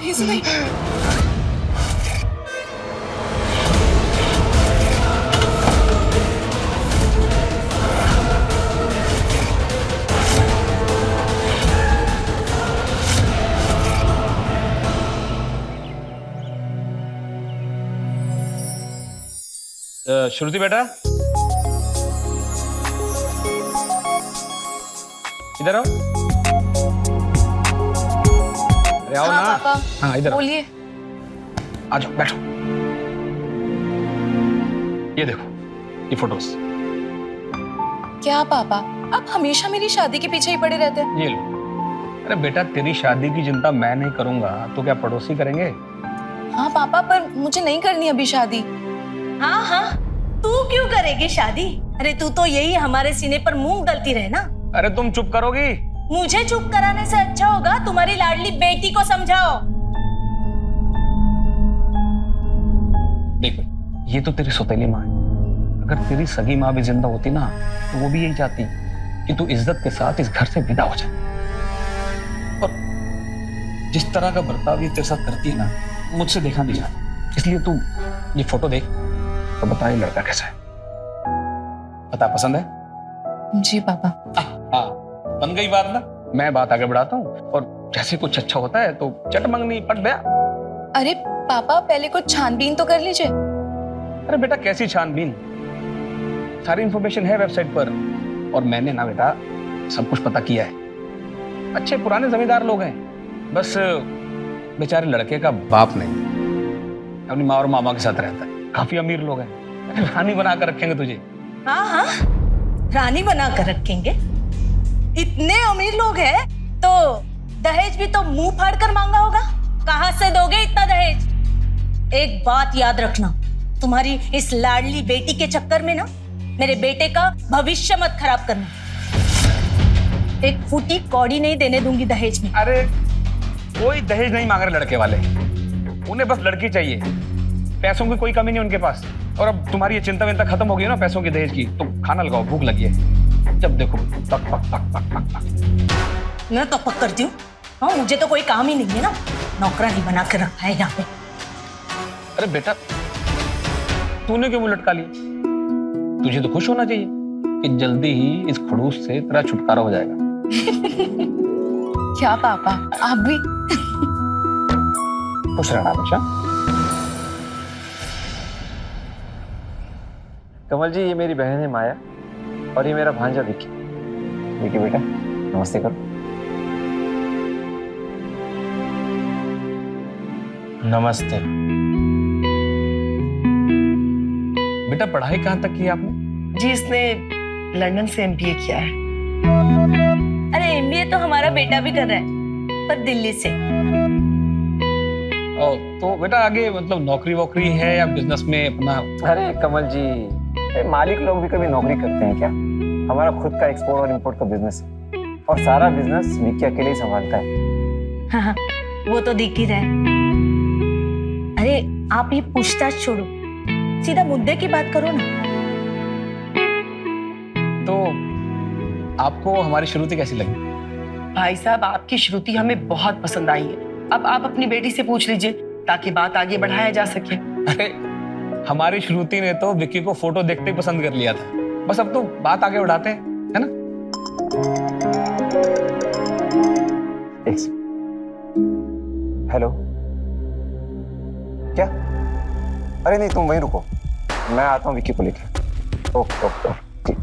Please नहीं। श्रुति बेटा, इधर आओ। अरे आओ हाँ ना। पापा, हाँ इधर आओ। बोलिए। आ जाओ बैठो। ये देखो ये फोटोज। क्या पापा, आप हमेशा मेरी शादी के पीछे ही पड़े रहते हैं। ये लो। अरे बेटा तेरी शादी की चिंता मैं नहीं करूंगा तो क्या पड़ोसी करेंगे? हाँ पापा, पर मुझे नहीं करनी अभी शादी। हाँ हाँ, तू क्यों करेगी शादी? अरे तू तो यही हमारे सीने पर मूंग दलती रहे ना। अरे तुम चुप करोगी? मुझे चुप कराने से अच्छा होगा तुम्हारी लाडली बेटी को समझाओ। देख ये तो तेरी सौतेली माँ है। अगर तेरी सगी माँ भी जिंदा होती ना तो वो भी यही चाहती कि तू इज्जत के साथ इस घर से विदा हो जाए। और जिस तरह का बर्ताव ये तेरे साथ करती है ना, मुझसे देखा नहीं जाता। इसलिए तू ये फोटो देख तो बता ये लड़का कैसा है। बता पसंद है? जी पापा। हाँ बन गई बात ना। मैं बात आगे बढ़ाता हूँ और जैसे कुछ अच्छा होता है तो चट मंगनी पट गया। अरे पापा, पहले कुछ छानबीन तो कर लीजिए। अरे बेटा कैसी छानबीन, सारी इंफॉर्मेशन है वेबसाइट पर। और मैंने ना बेटा सब कुछ पता किया है। अच्छे पुराने जमींदार लोग हैं, बस बेचारे लड़के का बाप नहीं, अपनी माँ और मामा के साथ रहता है। काफी अमीर लोग हैं, रानी बना कर रखेंगे तुझे। हाँ हाँ, रानी बना कर रखेंगे। इतने अमीर लोग हैं तो दहेज भी तो मुंह फाड़ कर मांगा होगा। कहाँ से दोगे इतना दहेज? एक बात याद रखना, तुम्हारी इस लाडली बेटी के चक्कर में ना मेरे बेटे का भविष्य मत खराब करना। एक फूटी कौड़ी नहीं देने दूंगी दहेज में। अरे कोई दहेज नहीं मांग रहे लड़के वाले, उन्हें बस लड़की चाहिए। पैसों की कोई कमी नहीं उनके पास। और अब तुम्हारी ये चिंता विंता खत्म हो गई ना पैसों की दहेज की, तो खाना लगाओ, भूख लगी है। जब देखो पक पक पक पक पक पक। मैं तो पक करती हूँ। हाँ, मुझे तो कोई काम ही नहीं है ना, नौकरानी बना कर रखा है यहाँ पे। अरे बेटा तूने क्यों मुंह लटका लिया? तुझे तो खुश होना चाहिए कि जल्दी ही इस खड़ूस से तेरा छुटकारा हो जाएगा। क्या पापा, आप भी? खुश रहना हमेशा। कमल जी, ये मेरी बहन है माया और ये मेरा भांजा विक्की। विक्की बेटा नमस्ते करो। नमस्ते। बेटा पढ़ाई कहाँ तक की आपने? जी इसने लंदन से एमबीए किया है। अरे एमबीए तो हमारा बेटा भी कर रहा है, पर दिल्ली से। तो बेटा आगे मतलब नौकरी वोकरी है या बिजनेस में अपना? अरे कमल जी, मालिक लोग भी कभी नौकरी करते हैं क्या? हमारा खुद का एक्सपोर्ट और इंपोर्ट का बिजनेस है और सारा बिजनेस विक्की अकेले ही संभालता है। हाँ, वो तो दिख ही रहा है। अरे आप ये पूछताछ छोड़ो, सीधा मुद्दे की बात करो ना। तो आपको हमारी श्रुति कैसी लगी? भाई साहब, आपकी श्रुति हमें बहुत पसंद आई है। अब आप अपनी बेटी से पूछ लीजिए ताकि बात आगे बढ़ाया जा सके। अरे हमारी श्रुति ने तो विक्की को फोटो देखते ही पसंद कर लिया था। बस अब तो बात आगे बढ़ाते हैं, है ना? हेलो, क्या? अरे नहीं, तुम वहीं रुको, मैं आता हूँ विक्की को लेके। ओके ओके ठीक।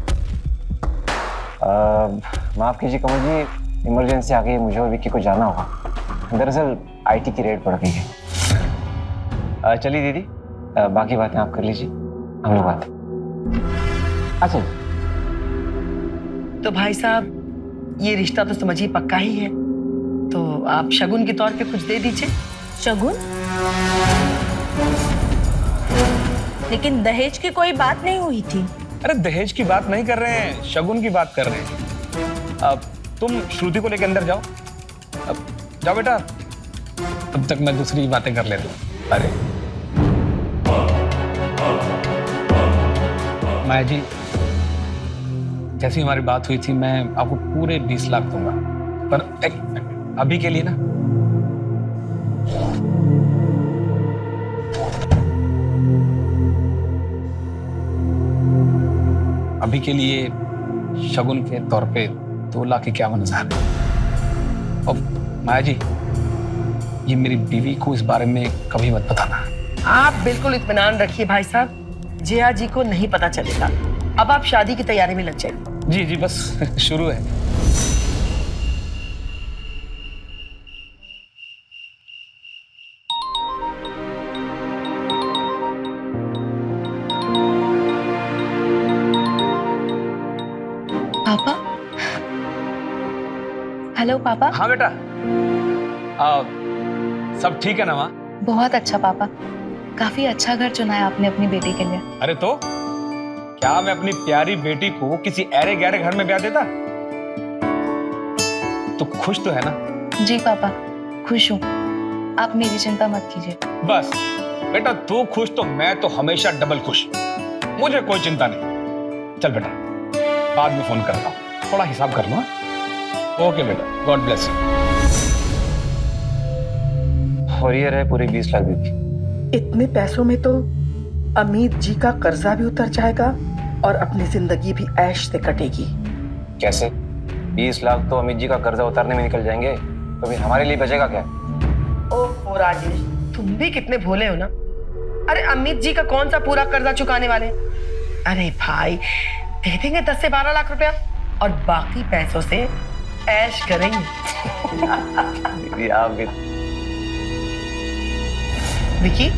माफ कीजिए कमल जी, इमरजेंसी आ गई है, मुझे और विक्की को जाना होगा। दरअसल आईटी की रेड पड़ गई है। चलिए दीदी, बाकी बातें आप कर लीजिए, हम लोग बात। अच्छा तो भाई साहब, ये रिश्ता तो समझिए पक्का ही है, तो आप शगुन के तौर पे कुछ दे दीजिए। शगुन? लेकिन दहेज की कोई बात नहीं हुई थी। अरे दहेज की बात नहीं कर रहे हैं, शगुन की बात कर रहे हैं। अब तुम श्रुति को लेकर अंदर जाओ। अब जाओ बेटा, तब तक मैं दूसरी बातें कर लेता हूँ। अरे माया जी, जैसी हमारी बात हुई थी मैं आपको पूरे 20 लाख दूंगा, पर अभी के लिए ना अभी के लिए शगुन के तौर पे 2,51,000। और माया जी, ये मेरी बीवी को इस बारे में कभी मत बताना। आप बिल्कुल इत्मीनान रखिए भाई साहब, जया जी को नहीं पता चलेगा। अब आप शादी की तैयारी में लग जाइए। जी जी, बस शुरू है। पापा। हेलो पापा। हाँ बेटा, सब ठीक है ना माँ? बहुत अच्छा पापा, काफी अच्छा घर चुना है आपने अपनी बेटी के लिए। अरे तो क्या मैं अपनी प्यारी बेटी को किसी ऐरे गहरे घर में ब्याह देता? तो खुश तो है ना? जी पापा, खुश हूँ। आप मेरी चिंता मत कीजिए। बस बेटा, तू खुश तो मैं तो हमेशा डबल खुश। मुझे कोई चिंता नहीं। चल बेटा, बाद में फोन करता हूँ, थोड़ा हिसाब कर लो। ओके बेटा, गॉड ब्लेस यू। और ये रहे पूरे 20 लाख दीदी। इतने पैसों में तो अमित जी का कर्जा भी उतर जाएगा और अपनी जिंदगी भी ऐश से कटेगी। कैसे? 20 लाख तो अमित जी का कर्जा उतारने में निकल जाएंगे, तो फिर हमारे लिए बचेगा क्या? ओह राजेश, तुम भी कितने भोले हो ना। अरे अमित जी का कौन सा पूरा कर्जा चुकाने वाले? अरे भाई, दे देंगे 10 से 12 लाख रुपया और बाकी पैसों से ऐश करेंगे। दीदी आप भी। विकी,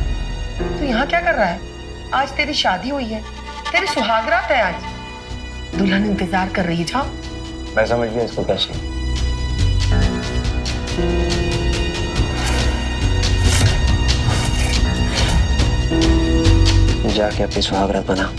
तू यहाँ क्या कर रहा है? आज तेरी शादी हुई है, तेरी सुहागरात है आज। दुल्हन इंतजार कर रही है, जाओ। मैं समझ गया इसको क्या चाहिए। जाके अपनी सुहागरात बना।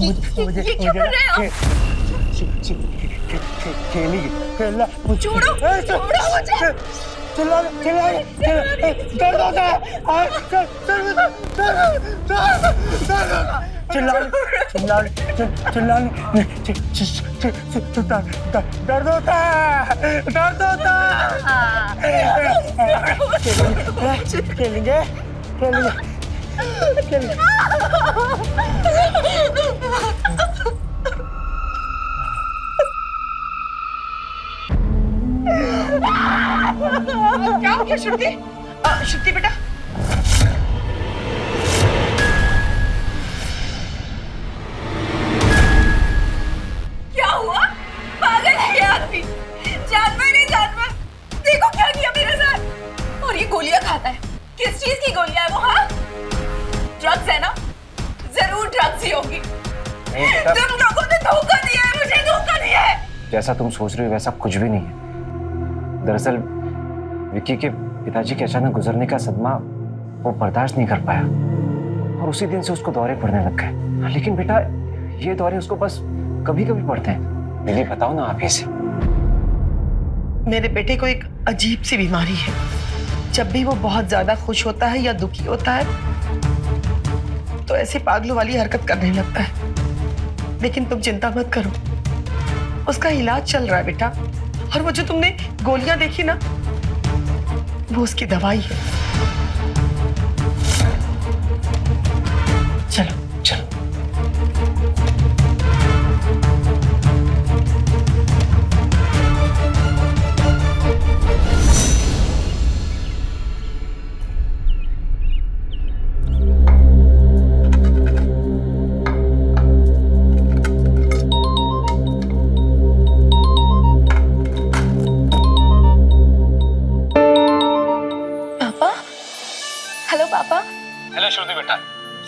ये क्या कर रहे हो? छोड़ो, छोड़ो मुझे। दर्द होता है, दर्द होता है। खेलेंगे, क्या हो गया श्रुति? श्रुति बेटा, क्या हुआ? पागल है ये आदमी। जानवर नहीं जानवर, देखो क्या किया मेरे साथ। और ये गोलियां खाता है। किस चीज की गोलियां है वो? हाँ, ड्रग्स है ना? जरूर ड्रग्स ही होगी। तुम लोगों ने धोखा दिया है, मुझे धोखा दिया है। जैसा तुम सोच रही हो वैसा कुछ भी नहीं है। दरअसल विक्की के पिताजी के अचानक गुजरने का सदमा वो बर्दाश्त नहीं कर पाया और उसी दिन से उसको दौरे पड़ने लग गए। लेकिन बेटा, ये दौरे उसको बस कभी कभी पड़ते हैं। दीदी बताओ ना आप इसे। मेरे बेटे को एक अजीब सी बीमारी है। जब भी वो बहुत ज्यादा खुश होता है या दुखी होता है तो ऐसे पागलों वाली हरकत करने लगता है। लेकिन तुम चिंता मत करो, उसका इलाज चल रहा है बेटा। और वो जो तुमने गोलियां देखी ना, वो उसकी दवाई है। चलो चलो।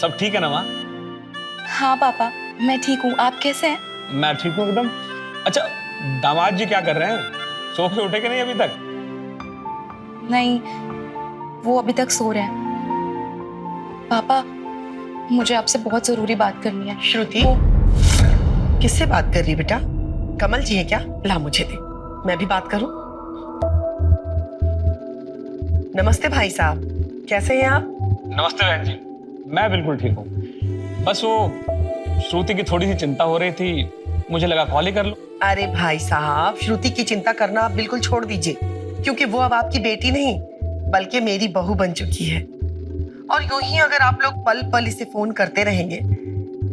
सब ठीक है ना माँ? हाँ पापा, मैं ठीक हूँ। आप कैसे हैं? मैं ठीक हूँ एकदम। अच्छा, दामाद जी क्या कर रहे हैं? सो के उठे कि नहीं अभी तक? नहीं, वो अभी तक सो रहे हैं। पापा, मुझे आपसे बहुत जरूरी बात करनी है। श्रुति, किससे बात कर रही बेटा? कमल जी है क्या? ला मुझे दे, मैं भी बात करूं। नमस्ते भाई साहब, कैसे हैं आप? नमस्ते बहन जी, मैं बिल्कुल ठीक हूँ। बस वो श्रुति की थोड़ी सी चिंता हो रही थी, मुझे लगा कॉल ही कर लो। अरे भाई साहब, श्रुति की चिंता करना आप बिल्कुल छोड़ दीजिए, क्योंकि वो अब आपकी बेटी नहीं बल्कि मेरी बहू बन चुकी है। और यूं ही अगर आप लोग पल पल इसे फोन करते रहेंगे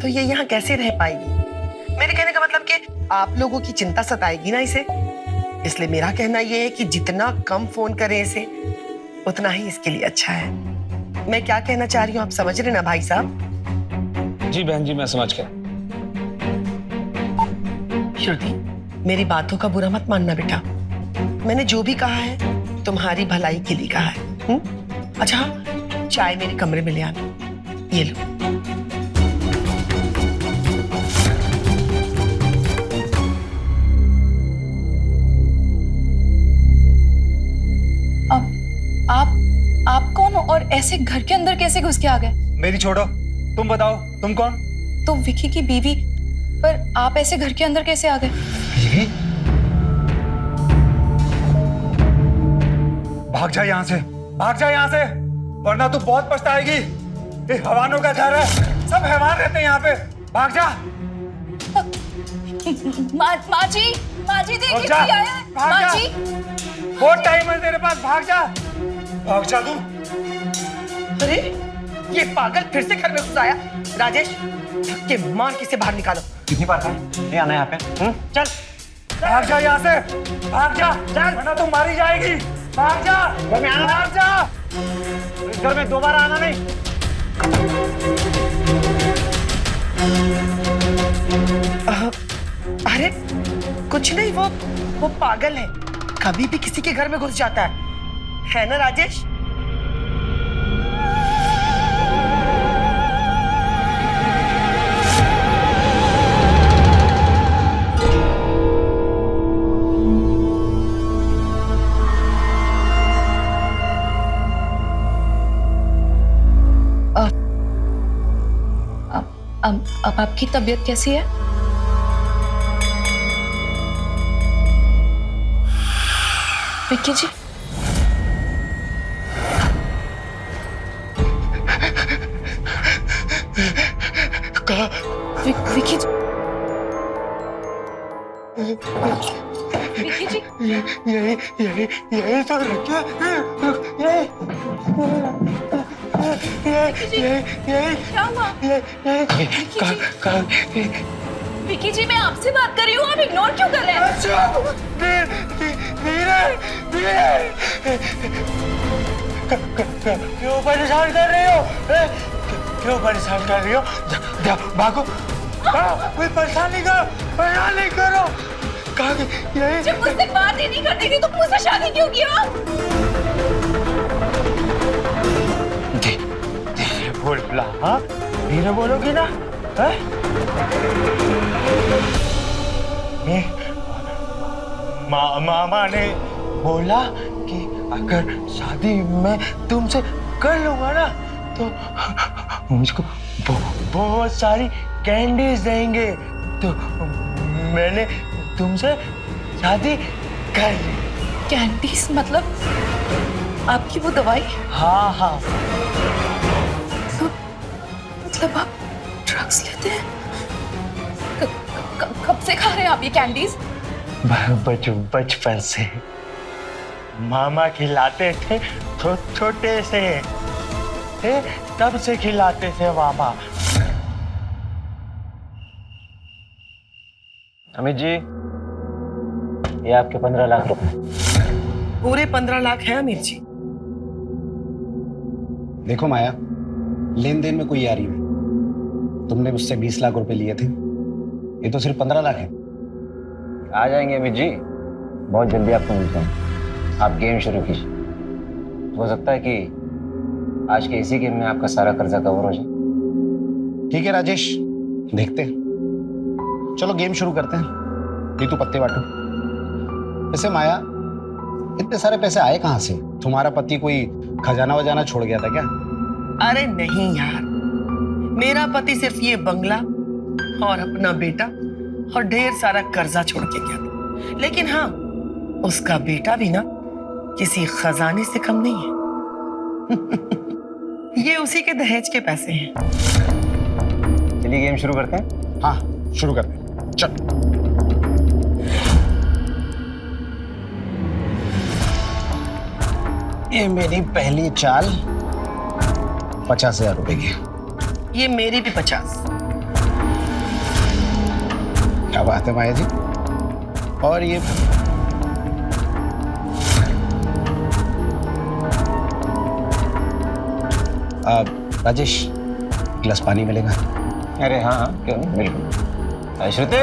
तो ये यहाँ कैसे रह पाएगी? मेरे कहने का मतलब कि आप लोगों की चिंता सताएगी ना इसे। इसलिए मेरा कहना यह है कि जितना कम फोन करें इसे, उतना ही इसके लिए अच्छा है। मैं क्या कहना चाह रही हूँ आप समझ रहे ना भाई साहब? जी बहन जी, मैं समझ गया। श्रुति, मेरी बातों का बुरा मत मानना बेटा। मैंने जो भी कहा है तुम्हारी भलाई के लिए कहा है। अच्छा हाँ, चाय मेरे कमरे में ले आना। ये लो। आप कौन हो और ऐसे घर के अंदर कैसे घुस के आ गए? मेरी छोड़ो, तुम बताओ तुम कौन? तो विकी की बीवी, पर आप ऐसे घर के अंदर कैसे आ गए? बीवी? भाग जा यहाँ से, भाग जा यहाँ से, वरना तू बहुत पछताएगी। ये हैवानों का घर है, सब हैवान रहते हैं यहाँ पे। भाग जा। माँ जी देखिए भाग जा, कोई आया है। भाग माँ जा। जी, बहुत टाइम है तेरे पास, भाग जा, भाग जा तू। अरे ये पागल फिर से घर में घुस आया। राजेश, धक्के मार के इसे बाहर निकालो। कितनी बार कहा नहीं आना यहाँ पे? चल भाग जा यहाँ से, भाग जा, वरना तू मारी जाएगी। भाग जा, घर में आना, भाग जा। इस घर में दोबारा आना नहीं। अरे कुछ नहीं, वो पागल है, कभी भी किसी के घर में घुस जाता है ना राजेश? अब आपकी तबीयत कैसी है? विक्की जी, विक्की जी, विक्की जी, यही तो रखा यही क्या हुआ? विक्की जी, मैं आपसे बात कर रही हूँ, आप इग्नोर क्यों कर रहे हैं? क्यों परेशान कर रही हो? क्यों परेशान कर रही हो? भागो, कोई परेशान नहीं करो। यही जब मुझसे बात ही नहीं करती थी तो मुझसे शादी क्यों किया? बोला, हाँ धीरे बोलोगी ना? मामा ने बोला कि अगर शादी मैं तुमसे कर लूंगा ना तो मुझको बहुत सारी कैंडीज देंगे, तो मैंने तुमसे शादी कर ली। कैंडीज मतलब आपकी वो दवाई? हाँ। मतलब आप ड्रग्स लेते हैं? कब से खा रहे हैं आप ये कैंडीज? बचपन से मामा खिलाते थे, छोटे से थे तब से खिलाते थे मामा। अमित जी, ये आपके 15 लाख रुपए। पूरे 15 लाख है अमीर जी। देखो माया, लेन देन में कोई यारी नहीं। तुमने मुझसे 20 लाख रुपए लिए थे, ये तो सिर्फ 15 लाख है। आ जाएंगे अमित जी, बहुत जल्दी आपको मिलता हूँ। आप गेम शुरू कीजिए, हो सकता है कि आज के इसी गेम में आपका सारा कर्जा कवर हो जाए। ठीक है राजेश, देखते हैं। चलो गेम शुरू करते हैं। नीतू पत्ते बांटो। वैसे माया, इतने सारे पैसे आए कहाँ से? तुम्हारा पति कोई खजाना वजाना छोड़ गया था क्या? अरे नहीं यार, मेरा पति सिर्फ ये बंगला और अपना बेटा और ढेर सारा कर्जा छोड़ के गया था। लेकिन हाँ, उसका बेटा भी ना किसी खजाने से कम नहीं है। ये उसी के दहेज के पैसे हैं। चलिए गेम शुरू करते हैं। हाँ शुरू करते हैं, चल। ये मेरी पहली चाल 50,000 रुपए की। ये मेरी भी 50। क्या बात है माया जी। और ये राजेश, गिलास पानी मिलेगा? अरे हाँ हाँ, क्यों नहीं, बिल्कुल। श्रुति,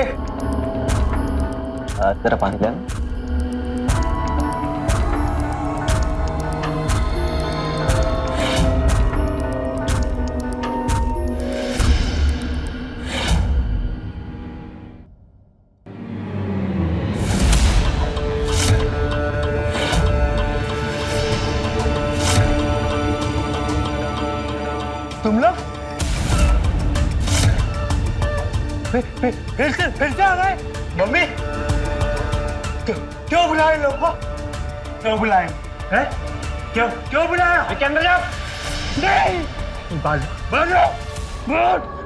तेरा पानी लेना। तुम लोग फिर से आ गए? मम्मी, क्यों बुलाए लोग को? क्यों बुलाए? हैं? क्यों बुलाया? के अंदर जाओ। नहीं, बाजू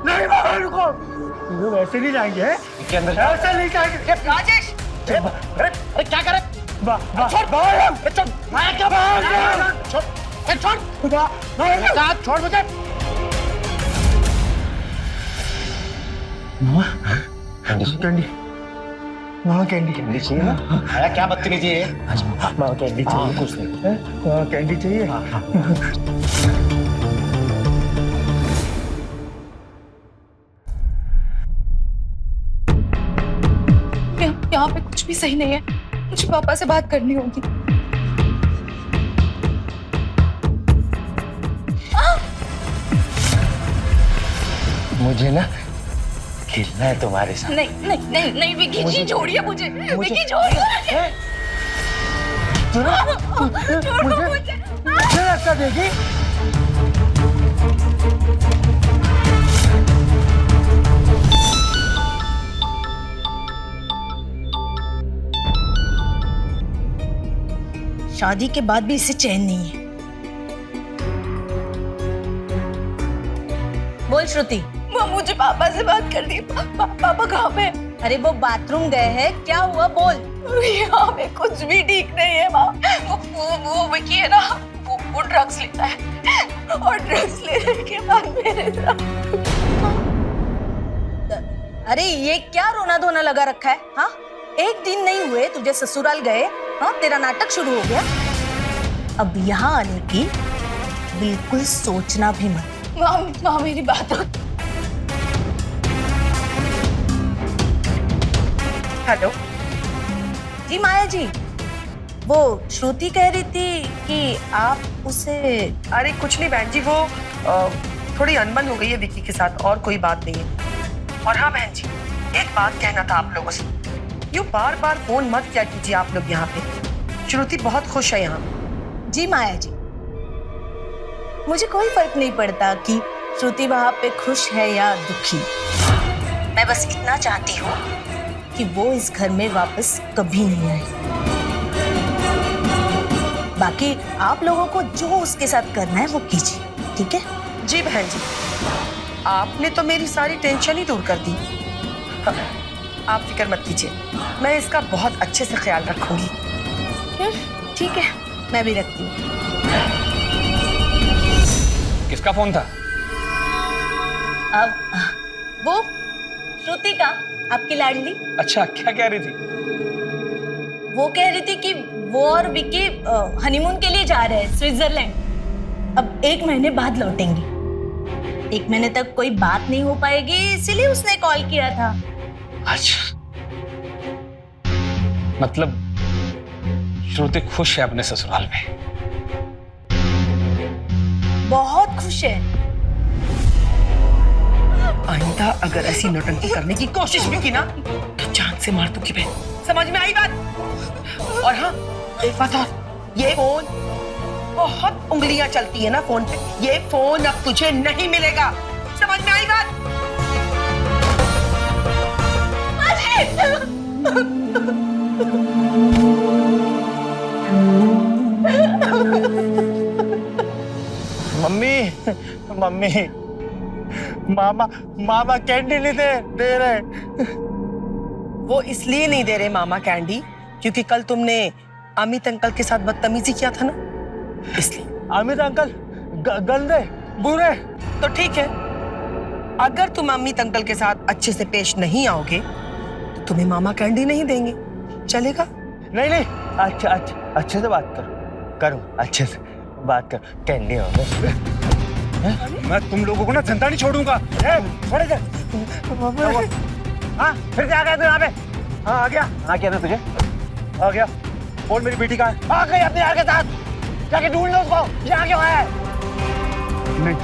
नहीं, बाहर को लोग ऐसे नहीं जाएंगे। हैं? के अंदर ऐसे नहीं जाएंगे। राजेश, अरे क्या करे? छोड़ मुझे। कैंडी, वहाँ कैंडी चाहिए ना? आया क्या बदतमीजी है? वहाँ कैंडी चाहिए। कुछ नहीं। वहाँ कैंडी चाहिए। यहाँ पे कुछ भी सही नहीं है। मुझे पापा से बात करनी होगी। मुझे ना खेलना है तुम्हारे साथ। नहीं नहीं नहीं नहीं विकी जी, छोड़िए मुझे। विकी छोड़िए मुझे। मुझे लगता देगी। शादी के बाद भी इसे चैन नहीं है। बोल श्रुति। माँ, मुझे पापा से बात करनी है। पापा कहाँ पे? अरे वो बाथरूम गए हैं, क्या हुआ बोल। यहाँ पे कुछ भी ठीक नहीं है माँ। वो विकी है ना, वो ड्रग्स लेता है और ड्रग्स लेने के बाद मेरे साथ। अरे ये क्या रोना धोना लगा रखा है? हाँ, एक दिन नहीं हुए तुझे ससुराल गए, हाँ तेरा नाटक शुरू हो गया। अब यहाँ आने की बिल्कुल सोचना भी मत। माँ मेरी बात। हेलो जी माया जी, वो श्रुति कह रही थी कि आप उसे। अरे कुछ नहीं बहन जी, वो थोड़ी अनबन हो गई है विक्की के साथ, और कोई बात नहीं है। और हाँ बहन जी, एक बात कहना था आप लोगों से। यूँ बार बार फोन मत किया कीजिए आप लोग यहाँ पे। श्रुति बहुत खुश है यहाँ। जी माया जी, मुझे कोई फर्क नहीं पड़ता कि श्रुति वहां पे खुश है या दुखी। मैं बस इतना चाहती हूँ कि वो इस घर में वापस कभी नहीं आए। बाकी आप लोगों को जो उसके साथ करना है वो कीजिए, ठीक है? जी बहन जी, आपने तो मेरी सारी टेंशन ही दूर कर दी। हाँ, आप फिक्र मत कीजिए, मैं इसका बहुत अच्छे से ख्याल रखूंगी। ठीक है, मैं भी रखती हूँ। किसका फोन था? अब वो श्रुति का, आपकी लाडली। अच्छा, क्या कह रही थी? वो कह रही थी कि वो और विकी हनीमून के लिए जा रहे हैं स्विट्जरलैंड। अब 1 महीने बाद लौटेंगे। 1 महीने तक कोई बात नहीं हो पाएगी, इसीलिए उसने कॉल किया था। अच्छा, मतलब श्रुति खुश है अपने ससुराल में? बहुत खुश है। अलविदा, अगर ऐसी नौटंकी करने की कोशिश भी की ना तो जान से मार दूंगी मैं। समझ में आई बात? और हाँ, एक बात और, ये फोन, बहुत उंगलियां चलती है ना फोन पे, ये फोन अब तुझे नहीं मिलेगा। समझ में आई बात? मम्मी, मम्मी, मामा, मामा कैंडी नहीं दे रहे। वो इसलिए नहीं दे रहे मामा कैंडी क्योंकि कल तुमने अमित अंकल के साथ बदतमीजी किया था ना, इसलिए। अमित अंकल गंदे, बुरे। तो ठीक है, अगर तुम अमित अंकल के साथ अच्छे से पेश नहीं आओगे तो तुम्हें मामा कैंडी नहीं देंगे, चलेगा? नहीं नहीं, अच्छा अच्छे से बात करो, अच्छे से बात कर, कैंडी हो गए। मैं तुम लोगों को ना जिंदा नहीं छोड़ूंगा। छोड़ दे। हाँ, फिर से आ गया तू यहाँ पे? हाँ, आ गया। हाँ, क्या था तुझे? आ गया। बोल मेरी बेटी कहाँ है? आ गई अपने यार के साथ। जाके ढूंढ लो उसको। यहाँ क्यों है? नहीं,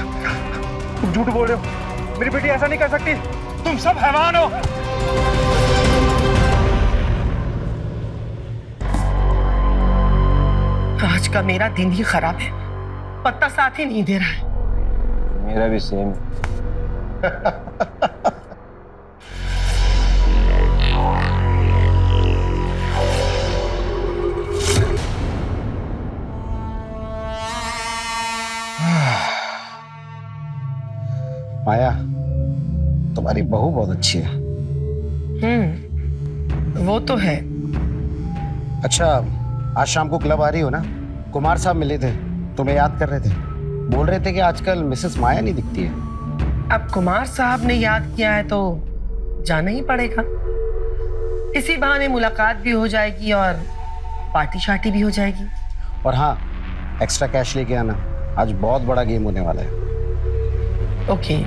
तुम झूठ बोल रहे हो। मेरी बेटी ऐसा नहीं कर सकती। तुम सब हैवान हो। आज का मेरा दिन ही खराब है, पत्ता साथ ही नहीं दे रहा है। मेरा भी सेम। माया, तुम्हारी बहू बहुत अच्छी है। वो तो है। अच्छा, आज शाम को क्लब आ रही हो ना? कुमार साहब मिले थे, तुम्हें याद कर रहे थे। बोल रहे थे कि आजकल मिसेस माया नहीं दिखती है। अब कुमार साहब ने याद किया है तो जाना ही पड़ेगा। इसी बहाने मुलाकात भी हो जाएगी और पार्टी शार्टी भी हो जाएगी। और हाँ, एक्स्ट्रा कैश लेके आना, आज बहुत बड़ा गेम होने वाला है। ओके।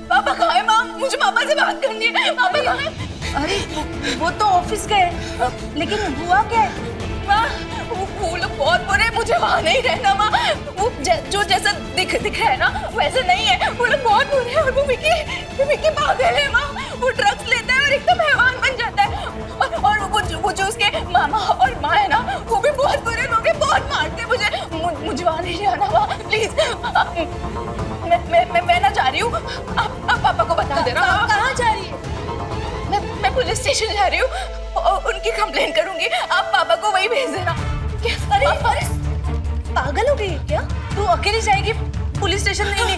पापा कहाँ है? माँ, मुझे पापा से बात करनी है। पापा कहाँ है? अरे वो तो ऑफिस गए, लेकिन हुआ क्या है? माँ, वो लोग बहुत बुरे हैं, मुझे वहाँ नहीं रहना माँ। वो जो जैसा दिख रहा है ना वैसे नहीं है। वो लोग बहुत बुरे हैं और वो विक्की पागल है माँ। वो ड्रग्स लेता है और एकदम हैवान बन जाता है। और वो जो उसके मामा और माँ है ना, वो भी बहुत बुरे लोग हैं, बहुत मारते हैं मुझे वहाँ नहीं जाना माँ, प्लीज। मैं ना जा रही हूँ। आप पापा को बता देना। कहाँ जा रही है? मैं पुलिस स्टेशन जा रही हूँ, उनकी कंप्लेन करूंगी। आप पापा को वही भेज देना। क्या? अरे पागल हो गई है क्या? तू अकेली जाएगी पुलिस स्टेशन? नहीं,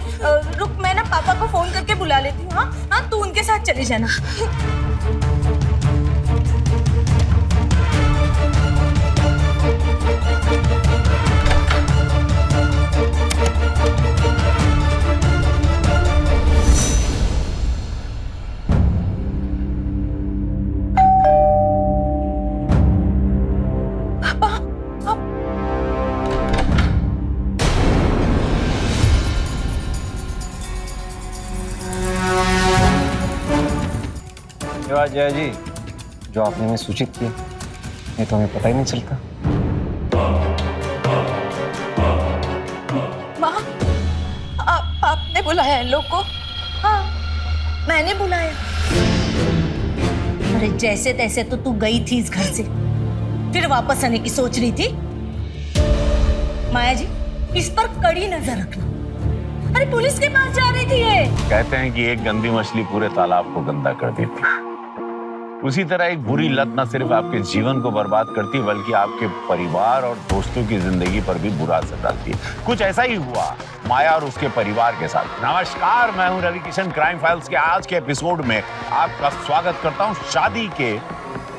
रुक, मैं ना पापा को फोन करके बुला लेती हूँ। हाँ, तू उनके साथ चली जाना। जया जी, जो आपने हमें सूचित किया, ये तो हमें पता ही नहीं चलता। माँ, आपने बुलाया इन लोग को? हाँ, मैंने बुलाया। अरे जैसे तैसे तो तू गई थी इस घर से, फिर वापस आने की सोच रही थी। माया जी, इस पर कड़ी नजर रखना। अरे पुलिस के पास जा रही थी ये। कहते हैं कि एक गंदी मछली पूरे तालाब को गंदा कर देती है। उसी तरह एक बुरी लत न सिर्फ आपके जीवन को बर्बाद करती है, बल्कि आपके परिवार और दोस्तों की जिंदगी पर भी बुरा असर डालती है। कुछ ऐसा ही हुआ माया और उसके परिवार के साथ। नमस्कार, मैं हूं रवि किशन। क्राइम फाइल्स के आज के एपिसोड में आपका स्वागत करता हूं। शादी के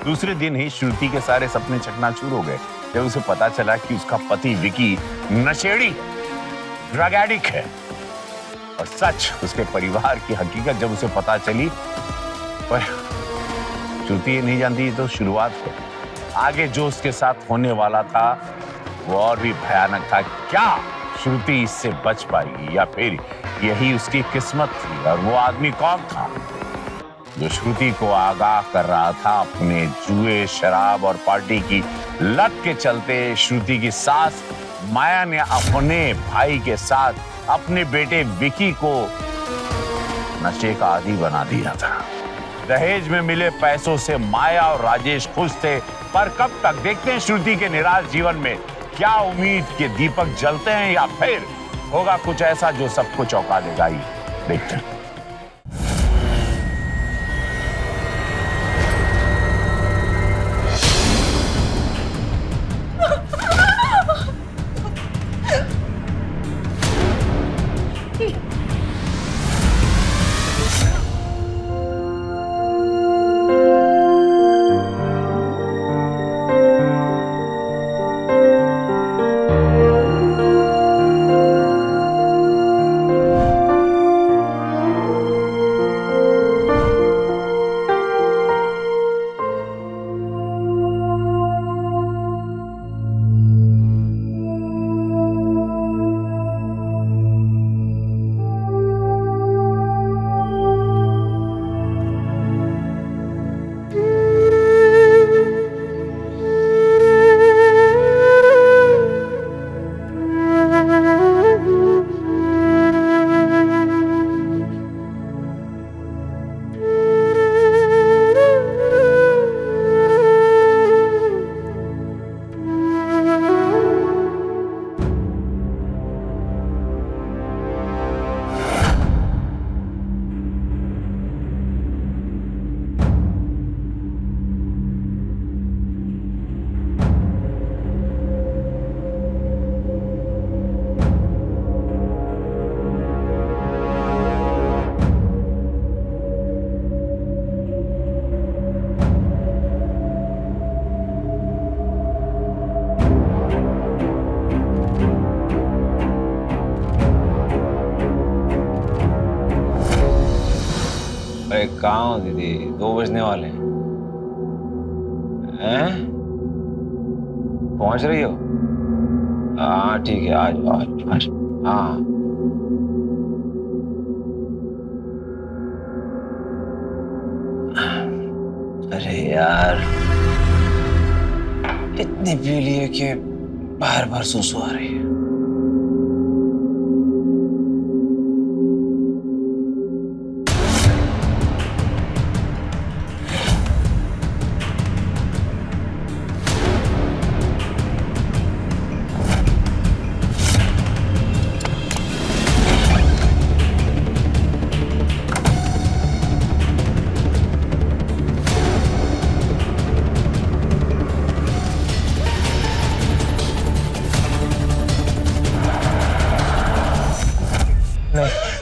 दूसरे दिन ही श्रुति के सारे सपने चकनाचूर हो गए जब उसे पता चला कि उसका पति विकी नशेड़ी, ड्रग एडिक्ट है। और सच उसके परिवार की हकीकत जब उसे पता चली, पर श्रुति ये नहीं जानती, तो शुरुआत है। आगे जो उसके साथ होने वाला था वो और भी भयानक था। क्या श्रुति इससे बच पाएगी या फिर यही उसकी किस्मत थी? और वो आदमी कौन था जो श्रुति को आगाह कर रहा था अपने जुए, शराब और पार्टी की लत के चलते? श्रुति की सास माया ने अपने भाई के साथ अपने बेटे विकी को नशे का आदी बना दिया था। दहेज में मिले पैसों से माया और राजेश खुश थे, पर कब तक? देखते हैं श्रुति के निराश जीवन में क्या उम्मीद के दीपक जलते हैं या फिर होगा कुछ ऐसा जो सबको चौंका देगा। ही देखते हैं। अरे कहाँ हो दीदी? 2 बजने वाले हैं। पहुंच रही हो? हाँ ठीक है, आ जाओ आ जाओ आ जाओ। हाँ अरे यार, इतनी पी लिए कि बार बार सुसु आ रही है।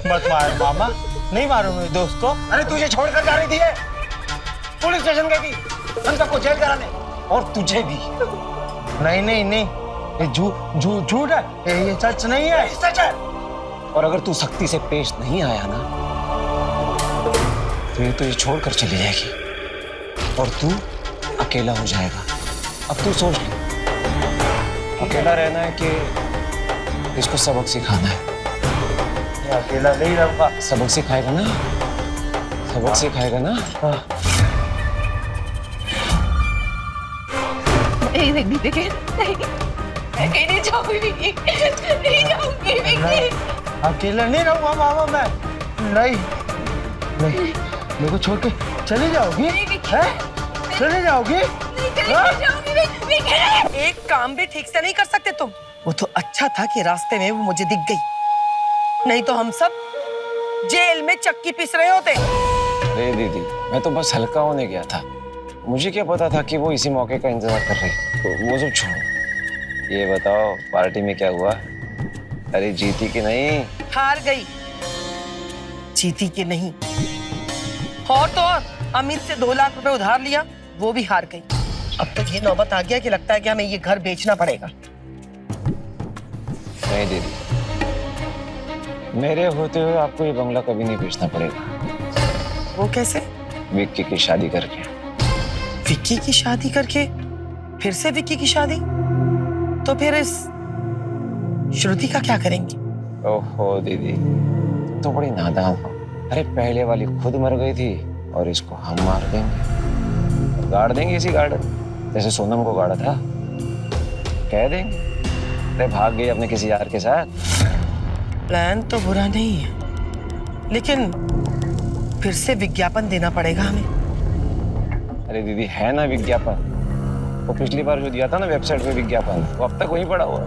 मत मार मामा, नहीं मारो मेरे दोस्त को। अरे तुझे छोड़कर जा रही थी ये? पुलिस स्टेशन गई थी हम सबको जेल कराने, और तुझे भी। नहीं नहीं नहीं, ये झूठ है, ये सच नहीं है। सच है। और अगर तू सख्ती से पेश नहीं आया ना तो ये तो ये छोड़कर चली जाएगी और तू अकेला हो जाएगा। अब तू सोच ले, अकेला रहना है कि इसको सबक सिखाना है? अकेला नहीं रहूंगा। सबक सिखाएगा ना? सबक सिखाएगा ना? नहीं देखिए, नहीं मैं कहीं नहीं जाऊंगी विकी, नहीं जाऊंगी विकी। अकेला नहीं रहूंगा मामा मैं। नहीं नहीं, मेरे को छोड़ के चली जाओगी? चली जाओगी? एक काम भी ठीक से नहीं कर सकते तुम? वो तो अच्छा था कि रास्ते में वो मुझे दिख गई, नहीं तो हम सब जेल में चक्की पीस रहे होते। अरे दीदी, मैं तो बस हल्का होने गया था, मुझे क्या पता था कि वो इसी मौके का इंतजार कर रही। तो वो सब छोड़ो, ये बताओ पार्टी में क्या हुआ? अरे जीती कि नहीं? हार गई। जीती कि नहीं? और तो और अमित से 2 लाख रुपए उधार लिया, वो भी हार गई। अब तक ये नौबत आ गया कि लगता है कि हमें ये घर बेचना पड़ेगा। नहीं दीदी, मेरे होते हुए आपको ये बंगला कभी नहीं बेचना पड़ेगा। वो कैसे? विक्की की शादी करके। विक्की की शादी करके? फिर से विक्की की शादी? तो फिर इस श्रुति का क्या करेंगी? ओहो दीदी, तो बड़ी नादान हो। अरे पहले वाली खुद मर गई थी और इसको हम मार देंगे, गाड़ देंगे इसी गार्डन, जैसे सोनम को गाड़ा था। कह देंगे अरे भाग गई अपने किसी यार के साथ। प्लान तो बुरा नहीं है, लेकिन फिर से विज्ञापन देना पड़ेगा हमें। अरे दीदी है ना विज्ञापन, वो पिछली बार जो दिया था ना वेबसाइट पे विज्ञापन, वो अब तक वहीं पड़ा हुआ है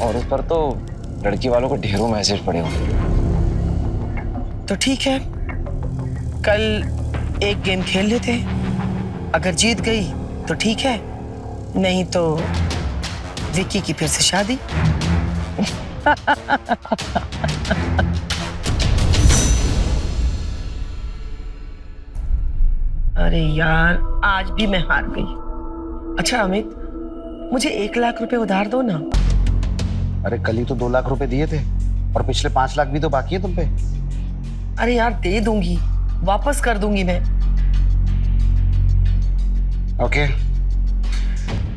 और उस पर तो लड़की वालों को ढेरों मैसेज पड़े हुए। तो ठीक है, कल एक गेम खेल लेते हैं। अगर जीत गई तो ठीक है, नहीं तो विक्की की फिर से शादी। अरे यार, आज भी मैं हार गई। अच्छा अमित, मुझे 1 लाख रुपए उधार दो ना। अरे कल ही तो 2 लाख रुपए दिए थे और पिछले 5 लाख भी तो बाकी है तुम पे। अरे यार दे दूंगी, वापस कर दूंगी मैं। ओके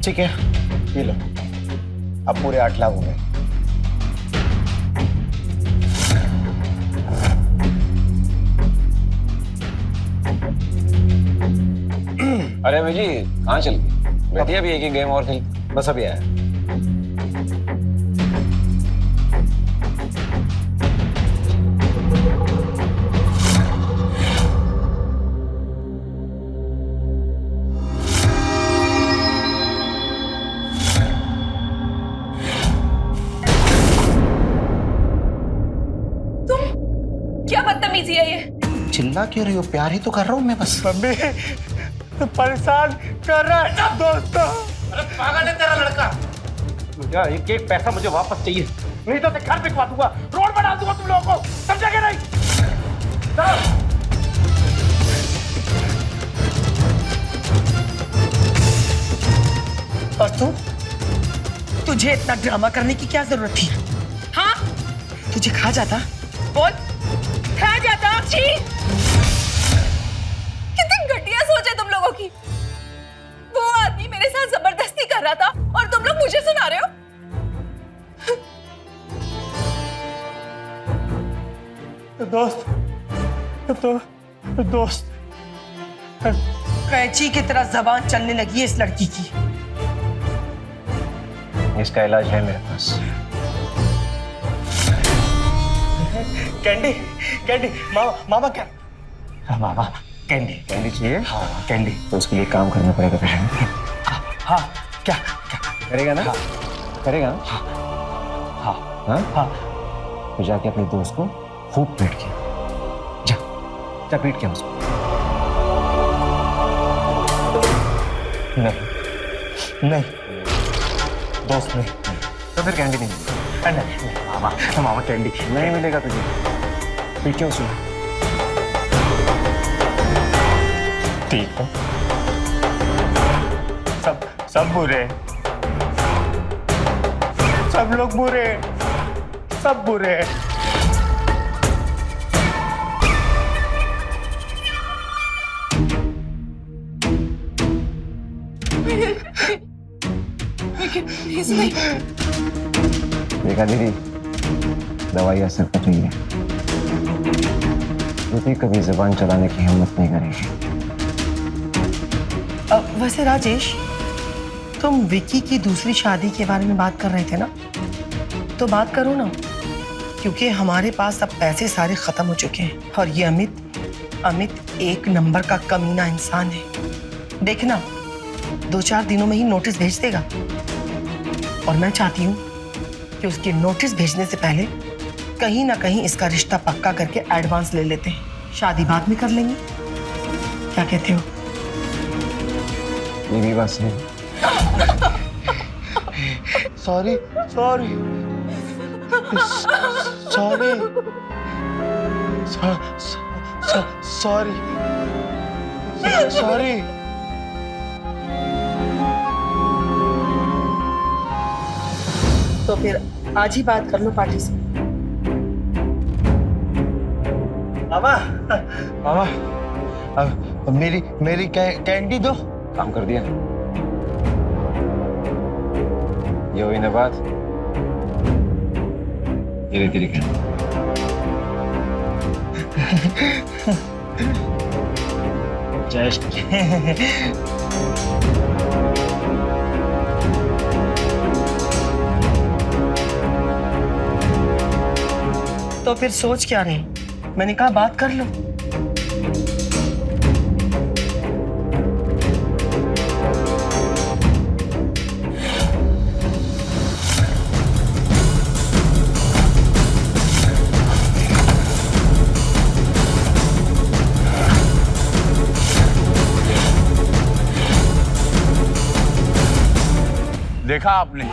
ठीक है, ये लो, अब पूरे 8 लाख हो गए। अरे अमित जी कहाँ चल गई? बैठिए, अभी एक ही गेम और खेल। बस अभी आया। क्या बदतमीजी है ये? चिल्ला क्यों रही हो? प्यार ही तो कर रहा हूँ मैं बस। मम्मी तो परेशान कर रहा है दोस्तों। अरे पागल है तेरा लड़का। मुझे एक पैसा मुझे वापस चाहिए, नहीं तो मैं घर बिकवा दूंगा, रोड बना दूंगा तुम लोगों को, समझा क्या नहीं? और तुझे इतना ड्रामा करने की क्या जरूरत थी? हाँ, तुझे खा जाता। बोल, खा जाता। छी! कितनी घटिया सोच है तुम लोगों की। वो आदमी मेरे साथ जबरदस्ती कर रहा था और तुम लोग मुझे सुना रहे हो। दोस्त कैंची की तरह जबान चलने लगी है इस लड़की की। इसका इलाज है मेरे पास। कैंडी, कैंडी, मामा क्या? हाँ मामा, कैंडी चाहिए? हाँ कैंडी। तो उसके लिए काम करना पड़ेगा पेशेंट। हाँ क्या करेगा ना? हाँ। करेगा ना? हाँ हाँ हाँ। तो जाके अपने दोस्त को खूब पीट के जा पीट के उसको। नहीं दोस्त नहीं। तो फिर कैंडी नहीं मिलेगा। नहीं मामा कैंडी नहीं मिलेगा तुझे। पीट के उसको। ठीक है, सब बुरे, सब लोग बुरे, सब बुरे। इसमें देखा दीदी, दवाई असर कर रही है। श्रुति कभी जुबान चलाने की हिम्मत नहीं करेगी। वैसे राजेश, तुम विक्की की दूसरी शादी के बारे में बात कर रहे थे ना, तो बात करो ना, क्योंकि हमारे पास अब पैसे सारे खत्म हो चुके हैं और ये अमित 1 नंबर का कमीना इंसान है। देखना 2-4 दिनों में ही नोटिस भेज देगा और मैं चाहती हूँ कि उसके नोटिस भेजने से पहले कहीं ना कहीं इसका रिश्ता पक्का करके एडवांस ले लेते हैं। शादी बाद में कर लेंगे, क्या कहते हो? ये भी बात सही। Sorry sorry sorry sorry sorry. तो फिर आज ही बात कर लो पार्टी से। मामा मामा अब मेरी कैंडी दो। काम कर दिया। ये हुई ना बात। ये तेरी कैंडी। जस्ट तो फिर सोच क्या रहे? मैंने कहा बात कर लो। देखा आपने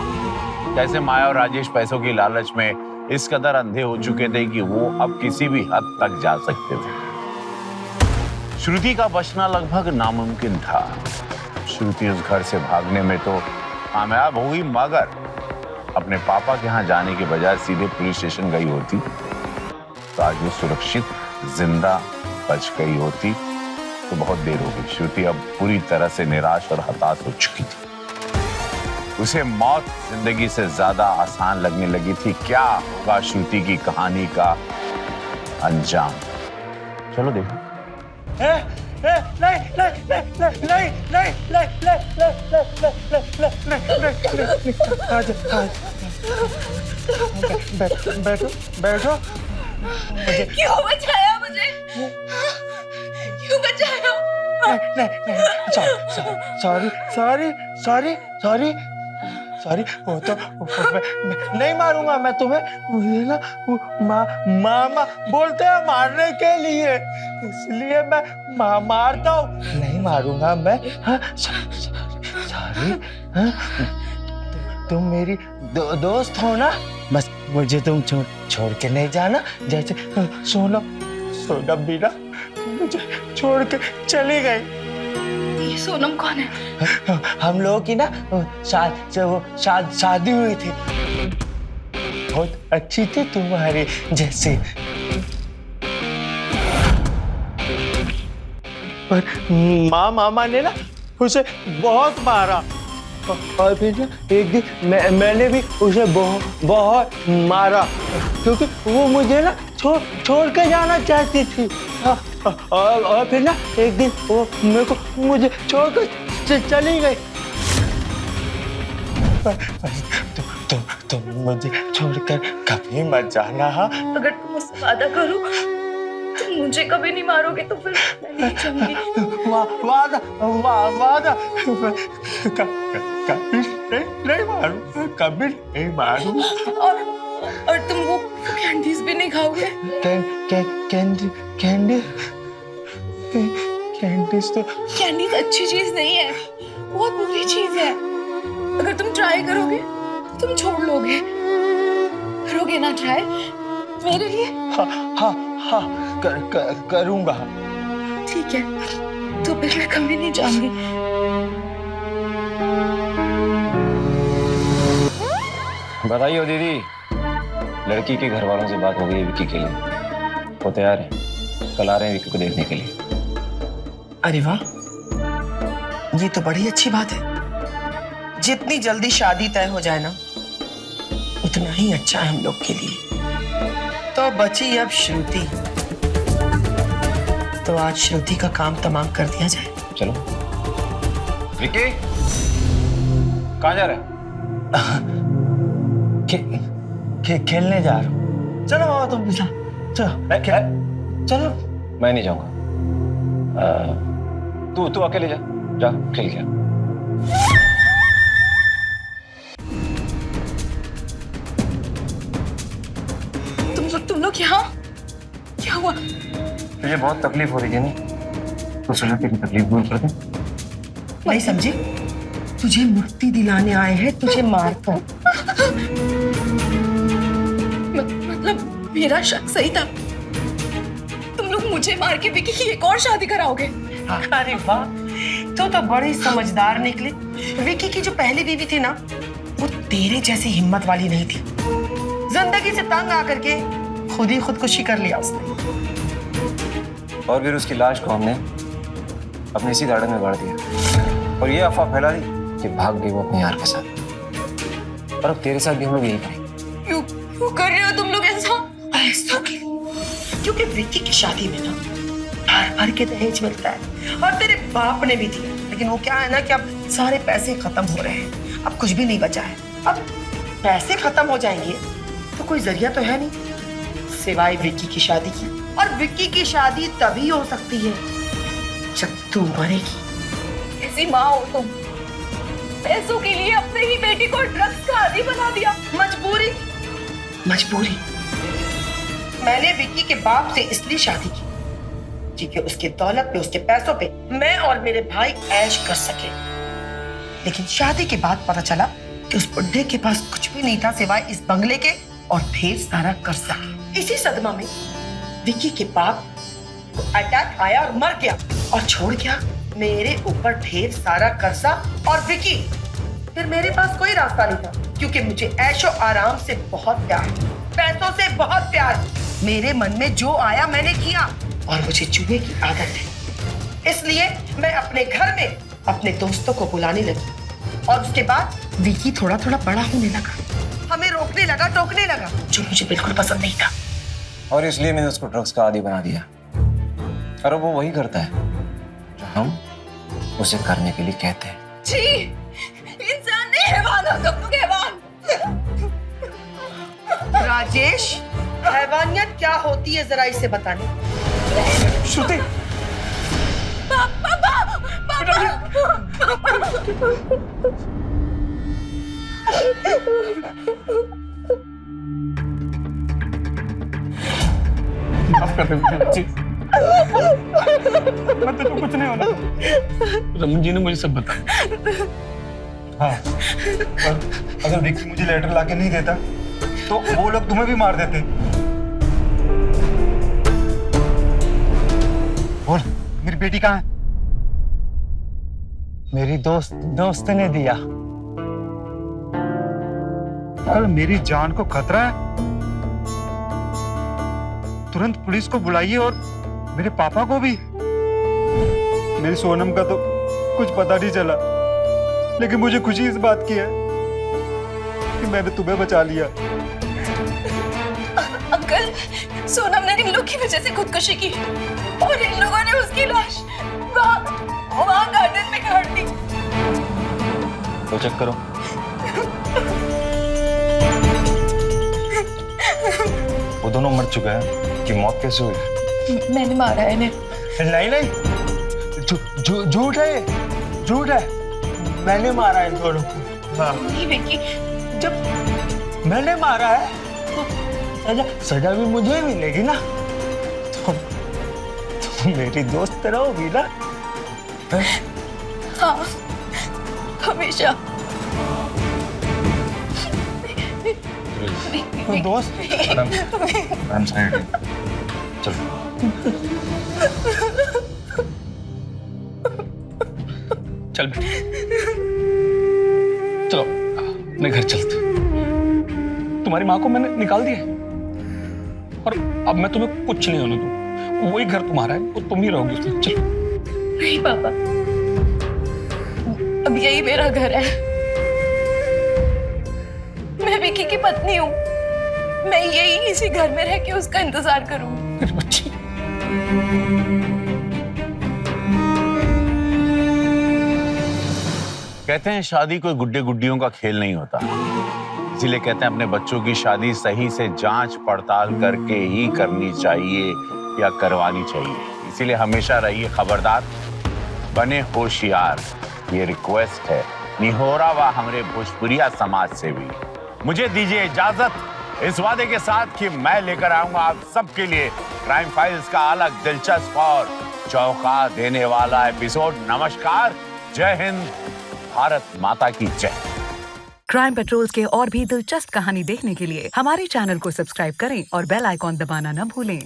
कैसे माया और राजेश पैसों की लालच में इस कदर अंधे हो चुके थे कि वो अब किसी भी हद तक जा सकते थे। श्रुति का बचना लगभग नामुमकिन था। श्रुति उस घर से भागने में तो कामयाब हो गई, मगर अपने पापा के यहाँ जाने के बजाय सीधे पुलिस स्टेशन गई होती तो आज वो सुरक्षित जिंदा बच गई होती। तो बहुत देर हो गई। श्रुति अब पूरी तरह से निराश और हताश हो चुकी थी। उसे मौत जिंदगी से ज्यादा आसान लगने लगी थी। क्या होगा श्रुति की कहानी का अंजाम? चलो देखो। बैठो बैठो। क्यों बचाया मुझे? क्यों बचाया? Sorry sorry sorry sorry sorry. वो तो मैं नहीं मारूंगा मैं तुम्हें। मुझे ना मामा बोलते हैं मारने के लिए, इसलिए मैं मारता हूँ। नहीं मारूंगा मैं। सॉरी। तुम मेरी दोस्त हो ना, बस मुझे तुम छोड़ के नहीं जाना। जैसे सोनम भी ना मुझे छोड़ के चली गई। ये सोनम कौन है? हम लोगों की ना शादी हुई थी। बहुत अच्छी थी तुम्हारी जैसे, पर मामा ने ना उसे बहुत मारा। और फिर ना एक दिन मैंने भी उसे बहुत मारा, क्योंकि वो मुझे ना छोड़ के जाना चाहती थी। और फिर ना एक दिन वो मुझे छोड़कर चली गई। तुम मुझे छोड़कर कभी मत जाना। हाँ, अगर तुम मुझसे वादा करो तुम मुझे कभी नहीं मारोगे तो फिर मैं नहीं जाऊंगी। वादा कभी नहीं मारूं, कभी नहीं मारूं। और तुम वो कैंडीज भी नहीं खाओगे? कैंडीज अच्छी चीज नहीं है, बहुत बुरी चीज है। अगर तुम ट्राई करोगे तुम छोड़ लोगे। करोगे ना ट्राई मेरे लिए? हाँ करूंगा। ठीक है, तो फिर मैं कभी नहीं जाऊंगी। बताइए दीदी, लड़की के घर वालों से बात हो गई है विक्की के लिए। वो तैयार है, कल आ रहे हैं विक्की को देखने के लिए। अरे वाह, ये तो बड़ी अच्छी बात है। जितनी जल्दी शादी तय हो जाए ना उतना ही अच्छा है हम लोग के लिए। तो बची अब श्रुति, तो आज श्रुति का काम तमाम कर दिया जाए। चलो। विक्की कहाँ जा रहा है? खेलने जा रहा हूँ। चलो मामा तुम भी चलो। मैं नहीं जाऊंगा। तू अकेले जा खेल के। तुम लोग यहाँ? क्या हुआ? तुझे बहुत तकलीफ हो रही है नहीं, तो सोचा तेरी तकलीफ दूर कर दे। नहीं समझे? तुझे मुक्ति दिलाने आए हैं, तुझे मारकर। मतलब मेरा शक सही था? तुम लोग मुझे मार के विकी की एक और शादी कराओगे? अरे वाह, तो बड़ी समझदार निकली। विकी की जो पहली बीवी थी ना, वो तेरे जैसी हिम्मत वाली नहीं थी। जिंदगी से तंग आकर के खुद ही खुदकुशी कर लिया उसने। और फिर उसकी लाश को हमने अपने इसी गार्डन में गाड़ दिया और ये अफवाह फैला दी कि भाग गई वो अपने यार के साथ। और अब तेरे साथ भी हम लोग यही करेंगे। क्यों कर रहे हो तुम लोग ऐसा? ऐसा क्योंकि विक्की की शादी में ना भर के दहेज मिलता है और तेरे बाप ने भी दिया, लेकिन वो क्या है ना कि अब सारे पैसे खत्म हो रहे हैं, अब कुछ भी नहीं बचा है। अब पैसे खत्म हो जाएंगे तो कोई जरिया तो है नहीं सिवाय विक्की की शादी की, और विक्की की शादी तभी हो सकती है जब तू मरेगी। ऐसी माँ हो तुम, पैसों के लिए अपने ही बेटी को ड्रग्स का आदी बना दिया। मजबूरी मैंने विक्की के बाप से इसलिए शादी की क्योंकि उसके दौलत पे, उसके पैसों पे मैं और मेरे भाई ऐश कर सके। लेकिन शादी के बाद पता चला कि उस बुड्ढे के पास कुछ भी नहीं था सिवाय इस बंगले के और ढेर सारा कर्जा। इसी सदमा में विक्की के बाप को अटैक आया और मर गया और छोड़ गया मेरे ऊपर ढेर सारा कर्जा और विक्की। फिर मेरे पास कोई रास्ता नहीं था क्योंकि मुझे ऐशो आराम से बहुत प्यार, पैसों से बहुत प्यार। मेरे मन में जो आया मैंने किया और मुझे जुए की आदत है, इसलिए मैं अपने घर में अपने दोस्तों को बुलाने लगी और उसके बाद विकी थोड़ा थोड़ा बड़ा होने लगा, हमें रोकने लगा, टोकने लगा, जो मुझे बिल्कुल पसंद नहीं था। और इसलिए मैंने उसको ड्रग्स का आदी बना दिया और अब वो वही करता है जो हम उसे करने के लिए कहते हैं। छी, इंसान नहीं, हैवान हो तुम लोग, हैवान। राजेश, हैवानियत क्या होती है जरा इसे बताने। श्रुति, माफ कर दे मुझे बच्ची, मैं तुझको कुछ नहीं होना। रमन जी ने मुझे सब बताया। हाँ, और अगर विक्की मुझे लेटर लाके नहीं देता तो वो लोग तुम्हें भी मार देते। बोल, मेरी बेटी कहाँ है? मेरी दोस्त ने दिया। अगर मेरी जान को खतरा है तुरंत पुलिस को बुलाइए और मेरे पापा को भी। मेरी सोनम का तो कुछ पता नहीं चला, लेकिन मुझे खुशी इस बात की है कि मैंने तुम्हें बचा लिया। अंकल, सोनम ने इन लोग की वजह से खुदकुशी की और इन लोगों ने उसकी लाश वहाँ गार्डन में गाड़ दी। तो चेक करो। वो दोनों मर चुके हैं कि मौत कैसे हुई? मैंने मारा है इन्हें। नहीं, झूठ है, मैंने मारा है इन दोनों को। हाँ, नहीं विक्की, जब मैंने मारा है तो सजा भी मुझे मिलेगी ना। तो मेरी दोस्त रहोगी ना? हाँ, हमेशा। दोस्त चल बेटी, चलो अपने घर चलते। तुम्हारी माँ को मैंने निकाल दिया और अब मैं तुम्हें कुछ नहीं होने दूँ। वही घर तुम्हारा है, वो तुम ही रहोगी उसमें। चलो। नहीं पापा, अब यही मेरा घर है। मैं विकी की पत्नी हूँ, मैं यही इसी घर में रह के उसका इंतजार करूंगी। मेरी बच्ची, कहते हैं शादी कोई गुड्डे गुड्डियों का खेल नहीं होता, इसीलिए कहते हैं अपने बच्चों की शादी सही से जांच पड़ताल करके ही करनी चाहिए या करवानी चाहिए। इसीलिए हमेशा रहिए खबरदार, बने होशियार। ये रिक्वेस्ट है निहोरा व हमारे भोजपुरिया समाज से भी। मुझे दीजिए इजाजत इस वादे के साथ कि मैं लेकर आऊंगा आप सबके लिए क्राइम फाइल्स का अलग दिलचस्प और चौंका देने वाला एपिसोड। नमस्कार, जय हिंद, भारत माता की जय। क्राइम पेट्रोल्स के और भी दिलचस्प कहानी देखने के लिए हमारे चैनल को सब्सक्राइब करें और बेल आइकॉन दबाना न भूलें।